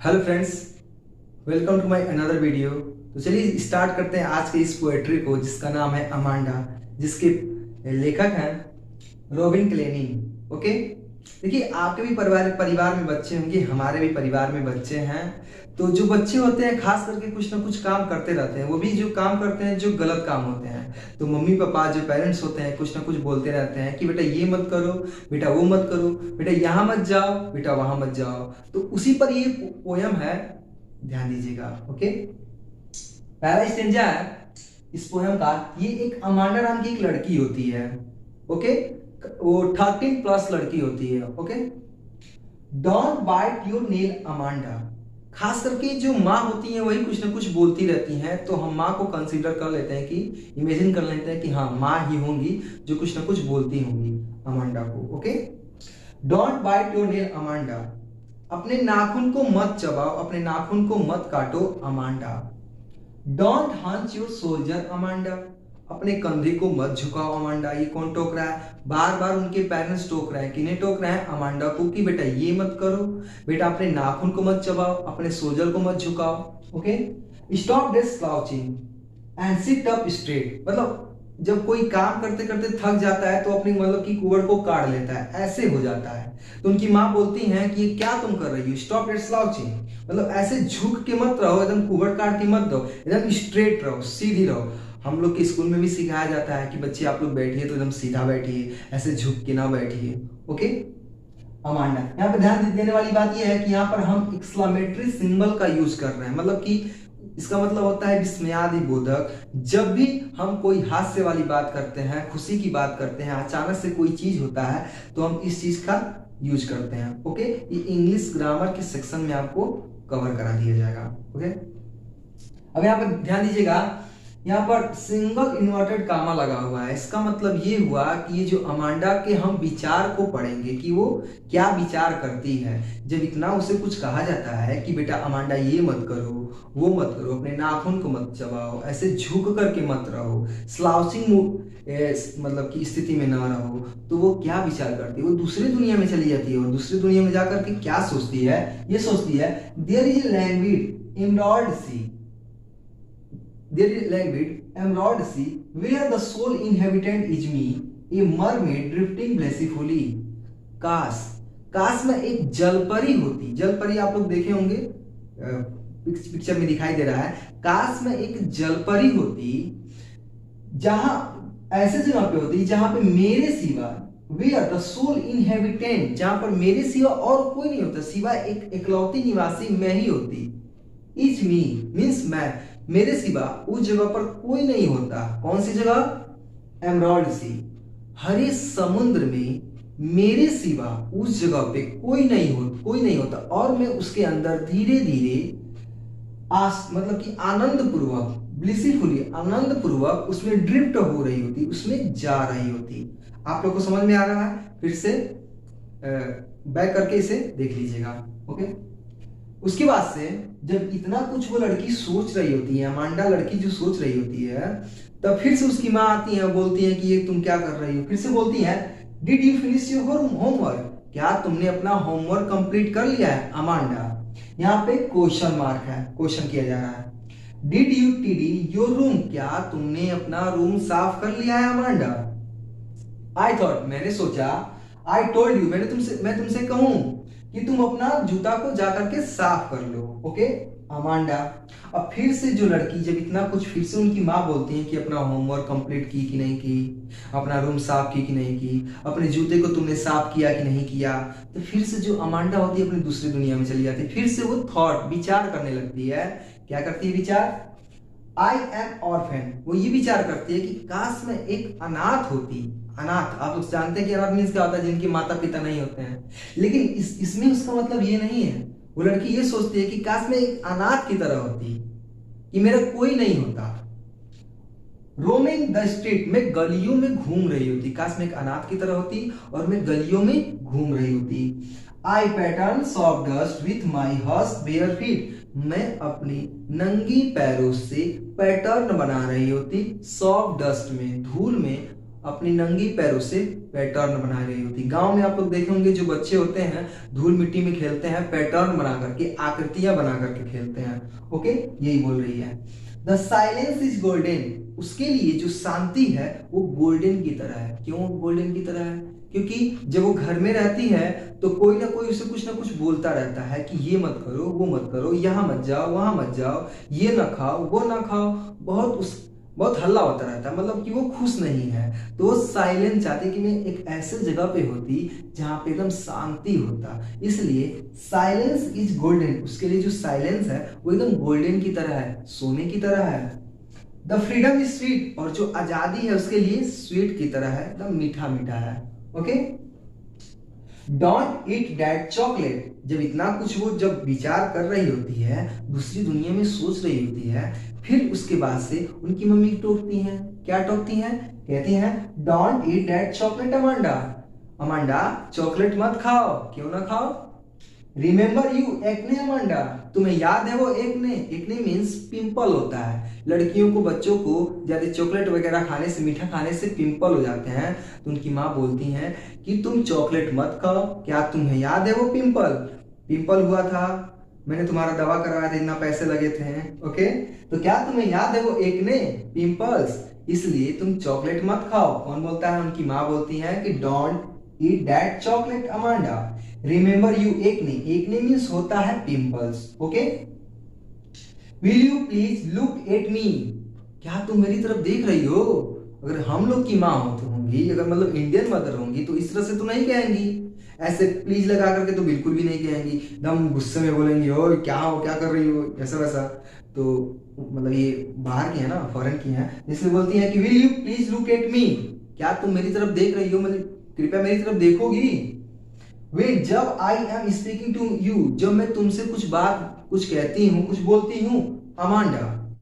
Hello friends, welcome to my another video. तो चलिए start करते हैं आज के इस पोएट्री को जिसका नाम है अमांडा, जिसके लेखक हैं रॉबिन क्लेनिंग। ओके, देखिए आपके भी परिवार में बच्चे होंगे, हमारे भी परिवार में बच्चे हैं। तो जो बच्चे होते हैं खास करके कुछ ना कुछ काम करते रहते हैं, वो भी जो काम करते हैं जो गलत काम होते हैं। तो मम्मी पापा जो पेरेंट्स होते हैं कुछ ना कुछ बोलते रहते हैं कि बेटा ये मत करो, बेटा वो मत करो, बेटा यहाँ मत जाओ, बेटा वहां मत जाओ। तो उसी पर ये पोयम है, ध्यान दीजिएगा। ओके, पहला स्टेंजा है इस पोयम का। ये एक अमांडा नाम की एक लड़की होती है। ओके, वो 13+ लड़की होती है। Okay, don't bite your nail Amanda. खास करके जो माँ होती हैं वही कुछ ना कुछ बोलती रहती हैं, तो हम माँ को कंसीडर कर लेते हैं कि इमेजिन कर लेते हैं कि हाँ माँ ही होंगी जो कुछ ना कुछ बोलती होंगी अमांडा को। Okay, don't bite your nail Amanda. अपने नाखून को मत चबाओ, अपने नाखून को मत काटो Amanda. Don't hunch your soldier Amanda. अपने कंधे को मत झुकाओ अमांडा। ये कौन टोक रहा है? बार बार उनके पेरेंट्स टोक रहे हैं। किन्हें टोक रहे हैं? अमांडा को, कि बेटा ये मत करो, बेटा अपने नाखून को मत चबाओ, अपने सोल्जर को मत झुकाओ। Okay, stop this slouching and sit up straight. मतलब जब कोई काम करते करते थक जाता है तो अपनी मतलब की कुबड़ को काट लेता है, ऐसे हो जाता है। तो उनकी माँ बोलती हैं कि ये क्या तुम कर रही हो? Stop that slouching. मतलब ऐसे झुक के मत रहो, एकदम कुबड़ काट के मत रहो, एकदम स्ट्रेट रहो, सीधी रहो। हम लोग के स्कूल में भी सिखाया जाता है कि बच्चे आप लोग बैठिए तो एकदम सीधा बैठिए, ऐसे झुक के ना बैठिए। Okay, Amanda. यहाँ पे ध्यान देने वाली बात यह है कि यहाँ पर हम एक्सक्लेमेटरी सिंबल का यूज कर रहे हैं। मतलब कि इसका मतलब होता है विस्मयादि बोधक। जब भी हम कोई हास्य वाली बात करते हैं, खुशी की बात करते हैं, अचानक से कोई चीज होता है तो हम इस चीज का यूज करते हैं। ओके, ये इंग्लिश ग्रामर के सेक्शन में आपको कवर करा दिया जाएगा। ओके, अब यहाँ पर ध्यान दीजिएगा, यहाँ पर सिंगल इन्वर्टेड कामा लगा हुआ है। इसका मतलब ये हुआ कि ये जो अमांडा के हम विचार को पढ़ेंगे कि वो क्या विचार करती है। जब इतना उसे कुछ कहा जाता है कि बेटा अमांडा ये मत करो, वो मत करो, अपने नाखून को मत चबाओ, ऐसे झुक करके मत रहो, स्लाउसिंग मतलब की स्थिति में ना रहो, तो वो क्या विचार करती है? वो दूसरी दुनिया में चली जाती है और दूसरी दुनिया में जाकर के क्या सोचती है? ये सोचती है there is a language emerald sea, there is languid emerald sea where the sole inhabitant is me, a mermaid drifting blissfully। काश, काश में एक जलपरी होती। जलपरी आप लोग देखे होंगे, पिक्चर में दिखाई दे रहा है। काश में एक जलपरी होती जहां ऐसे जगह पे होती जहां पे मेरे सिवा, where the sole inhabitant, जहां पर मेरे सिवा और कोई नहीं होता, सिवा एक इकलौती निवासी मैं ही होती। इज मी मीन्स मैं, मेरे सिवा उस जगह पर कोई नहीं होता। कौन सी जगह? एमराल्ड सी, हरे समुद्र में मेरे सिवा उस जगह पे कोई नहीं होता और मैं उसके अंदर धीरे धीरे मतलब कि आनंद पूर्वक, ब्लिसिफुली, आनंद पूर्वक उसमें ड्रिफ्ट हो रही होती, उसमें जा रही होती। आप लोग को समझ में आ रहा है? फिर से बैक करके इसे देख लीजिएगा। ओके, उसके बाद से जब इतना कुछ वो लड़की सोच रही होती है, अमांडा लड़की जो सोच रही होती है, तब फिर से उसकी माँ आती है, बोलती है कि ये तुम क्या कर रही हो? फिर से बोलती है did you finish your homework? क्या तुमने अपना होमवर्क कंप्लीट कर लिया है अमांडा? यहाँ पे क्वेश्चन मार्क है, क्वेश्चन किया जा रहा है। डिड यू टिडी योर रूम? क्या तुमने अपना रूम साफ कर लिया है अमांडा? आई थॉट, मैंने सोचा, आई टोल्ड यू, मैं तुमसे कहूं कि तुम अपना जूता को जाकर के साफ कर लो। Okay, Amanda. अब फिर से जो लड़की, जब इतना कुछ, फिर से उनकी माँ बोलती है कि अपना होमवर्क कंप्लीट की कि नहीं की, अपना रूम साफ की कि नहीं की, अपने जूते को तुमने साफ किया कि नहीं किया। तो फिर से जो अमांडा होती है अपनी दूसरी दुनिया में चली जाती है। फिर से वो थॉट, विचार करने लगती है। क्या करती है विचार? I am orphan. वो ये विचार करती है कि काश मैं एक अनाथ होती। अनाथ, आप लोग जानते हैं कि अनाथ मीन्स क्या होता है? जिनके माता पिता नहीं होते हैं। लेकिन इसमें उसका मतलब ये नहीं है। वो लड़की ये सोचती है कि काश मैं एक अनाथ की तरह होती, कि मेरा कोई नहीं होता। रोमिंग द स्ट्रीट, मैं गलियों में घूम रही होती। काश मैं एक अनाथ की तरह होती और मैं गलियों में घूम रही होती। I pattered soft dust with my hurt bare feet, मैं अपनी नंगी पैरों से पैटर्न बना रही होती। सॉफ्ट डस्ट में, धूल में अपनी नंगी पैरों से पैटर्न बना रही होती। गांव में आप लोग देखे होंगे जो बच्चे होते हैं धूल मिट्टी में खेलते हैं, पैटर्न बना करके, आकृतियां बना करके खेलते हैं। ओके, यही बोल रही है। द साइलेंस इज गोल्डन, उसके लिए जो शांति है वो गोल्डन की तरह है। क्यों गोल्डन की तरह है? क्योंकि जब वो घर में रहती है तो कोई ना कोई उसे कुछ ना कुछ बोलता रहता है कि ये मत करो, वो मत करो, यहाँ मत जाओ, वहां मत जाओ, ये ना खाओ, वो ना खाओ, बहुत हल्ला होता रहता है, मतलब कि वो खुश नहीं है। तो वो साइलेंस चाहती कि मैं एक ऐसे जगह पे होती जहां पे एकदम शांति होता। इसलिए साइलेंस इज गोल्डन, उसके लिए जो साइलेंस है वो एकदम गोल्डन की तरह है, सोने की तरह है। द फ्रीडम इज स्वीट, और जो आजादी है उसके लिए स्वीट की तरह है, एकदम मीठा मीठा है। Okay, don't eat that chocolate, जब इतना कुछ वो जब विचार कर रही होती है, दूसरी दुनिया में सोच रही होती है, फिर उसके बाद से उनकी मम्मी टोकती हैं। क्या टोकती हैं? कहती हैं don't eat that chocolate Amanda, Amanda chocolate मत खाओ। क्यों ना खाओ? रिमेंबर यू एक्ने अमांडा, तुम्हें याद है वो एक्ने? एक्ने मीन्स पिंपल होता है। लड़कियों को, बच्चों को ज्यादा चॉकलेट वगैरह खाने से, मीठा खाने से पिंपल हो जाते हैं, तो उनकी माँ बोलती हैं कि तुम चॉकलेट मत खाओ। क्या तुम्हें याद है वो पिंपल हुआ था, मैंने तुम्हारा दवा करवाया था, इतना पैसे लगे थे। ओके, तो क्या तुम्हें याद है वो एक्ने, पिंपल्स? इसलिए तुम चॉकलेट मत खाओ। कौन बोलता है? उनकी माँ बोलती है कि don't eat that chocolate Amanda, remember you acne, acne means होता है pimples. Okay, will you please look at me, क्या तुम मेरी तरफ देख रही हो? अगर हम लोग की माँ हो तो होंगी, अगर मतलब इंडियन मदर होंगी तो इस तरह से तो नहीं कहेंगी, ऐसे प्लीज लगा करके तो बिल्कुल भी नहीं कहेंगी, एकदम गुस्से में बोलेंगी ओ क्या हो, क्या कर रही हो, ऐसा वैसा। तो मतलब ये बाहर की है ना, फॉरेन की है, इसलिए बोलती है कि will you please look at me, क्या तुम मेरी तरफ देख रही हो, मतलब कृपया मेरी तरफ देखोगी। वेट, जब I am speaking to you, जब मैं तुमसे कुछ कहती हूँ, कुछ बोलती हूँ, अमांडा,